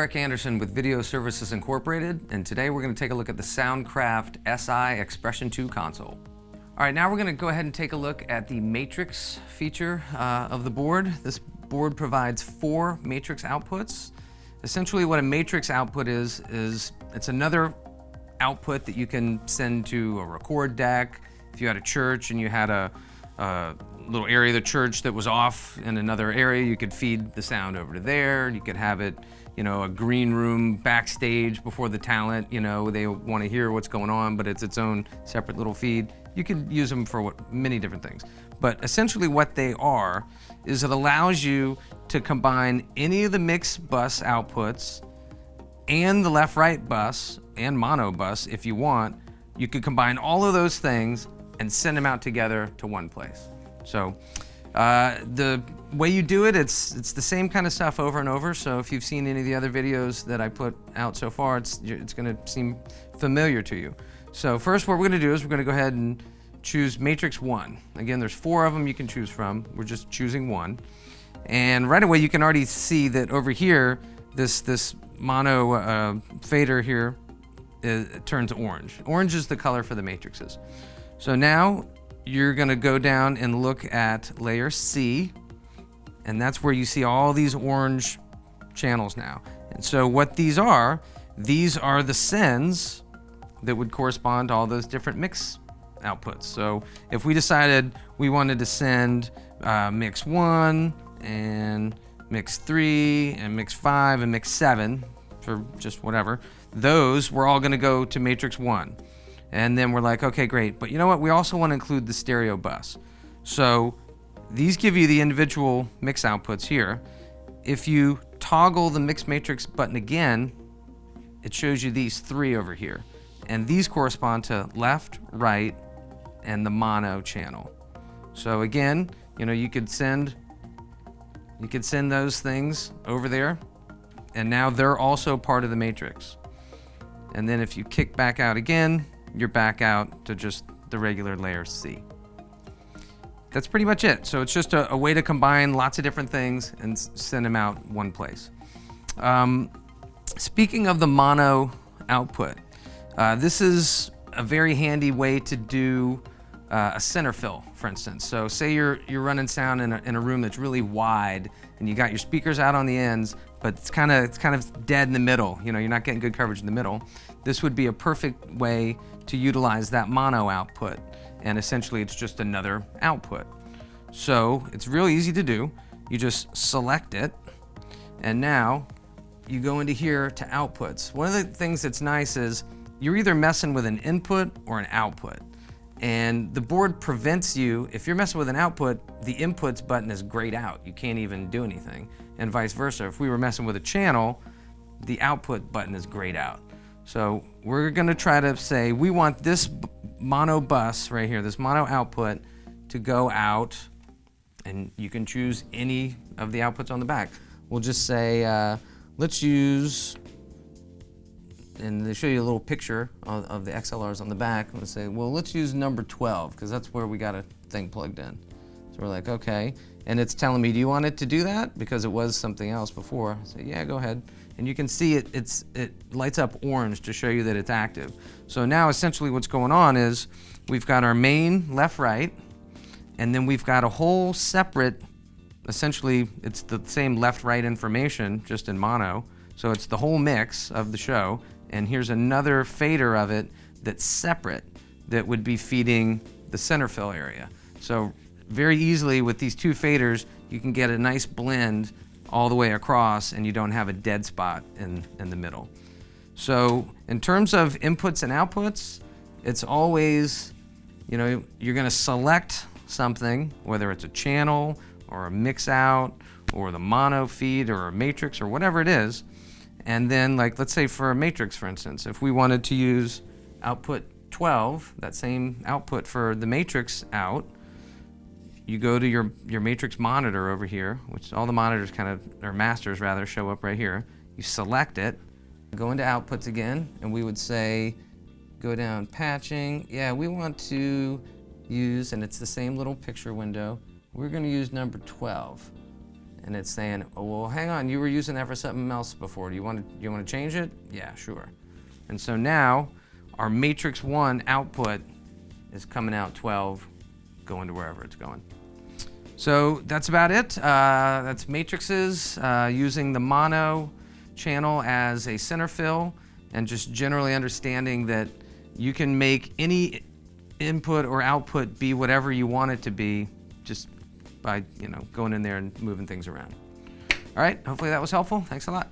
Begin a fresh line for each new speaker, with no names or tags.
Eric Anderson with Video Services Incorporated, and today we're going to take a look at the Soundcraft SI Expression 2 console. All right, now we're going to go ahead and take a look at the matrix feature of the board. This board provides 4 matrix outputs. Essentially what a matrix output is it's another output that you can send to a record deck. If you had a church and you had a little area of the church that was off in another area, you could feed the sound over to there. You could have it, a green room backstage before the talent, they want to hear what's going on, but it's its own separate little feed. You could use them for many different things. But essentially what they are is it allows you to combine any of the mixed bus outputs and the left-right bus and mono bus if you want. You could combine all of those things and send them out together to one place. So the way you do it, it's the same kind of stuff over and over. So if you've seen any of the other videos that I put out so far, it's going to seem familiar to you. So first what we're going to do is we're going to go ahead and choose matrix 1. Again, there's 4 of them you can choose from. We're just choosing one. And right away you can already see that over here, this mono fader here, it turns orange. Orange is the color for the matrices. So now you're going to go down and look at layer C, and that's where you see all these orange channels now. And so what these are the sends that would correspond to all those different mix outputs. So if we decided we wanted to send mix 1 and mix 3 and mix 5 and mix 7 for just whatever, those we're all going to go to matrix 1. And then we're like, okay, great, but you know what? We also want to include the stereo bus. So these give you the individual mix outputs here. If you toggle the mix matrix button again, it shows you these 3 over here. And these correspond to left, right, and the mono channel. So again, you could send those things over there, and now they're also part of the matrix. And then if you kick back out again, you're back out to just the regular layer C. That's pretty much it. So it's just a way to combine lots of different things and send them out one place. Speaking of the mono output, this is a very handy way to do a center fill, for instance. So say you're running sound in a room that's really wide, and you got your speakers out on the ends, but it's kind of dead in the middle. You're not getting good coverage in the middle. This would be a perfect way to utilize that mono output, and essentially it's just another output. So it's real easy to do. You just select it, and now you go into here to outputs. One of the things that's nice is you're either messing with an input or an output. And the board prevents you, if you're messing with an output, the inputs button is grayed out. You can't even do anything. And vice versa. If we were messing with a channel, the output button is grayed out. So we're gonna try to say, we want this mono bus right here, this mono output, to go out, and you can choose any of the outputs on the back. We'll just say, let's use, and they show you a little picture of the XLRs on the back. Let's say, well, let's use number 12, because that's where we got a thing plugged in. So we're like, okay. And it's telling me, do you want it to do that? Because it was something else before. I say, yeah, go ahead. And you can see it lights up orange to show you that it's active. So now essentially what's going on is we've got our main left-right, and then we've got a whole separate, essentially it's the same left-right information, just in mono. So it's the whole mix of the show. And here's another fader of it that's separate that would be feeding the center fill area. So very easily with these 2 faders, you can get a nice blend all the way across, and you don't have a dead spot in the middle. So in terms of inputs and outputs, it's always, you're gonna select something, whether it's a channel or a mix out or the mono feed or a matrix or whatever it is. And then, like, let's say for a matrix, for instance, if we wanted to use output 12, that same output for the matrix out, you go to your matrix monitor over here, which all the monitors or masters rather, show up right here. You select it, go into outputs again, and we would say, go down patching. Yeah, we want to use, and it's the same little picture window, we're gonna use number 12. and it's saying, oh, well, hang on, you were using that for something else before. Do you want to change it? Yeah, sure. And so now our matrix 1 output is coming out 12, going to wherever it's going. So that's about it. That's matrices, using the mono channel as a center fill, and just generally understanding that you can make any input or output be whatever you want it to be just by going in there and moving things around. All right, hopefully that was helpful. Thanks a lot.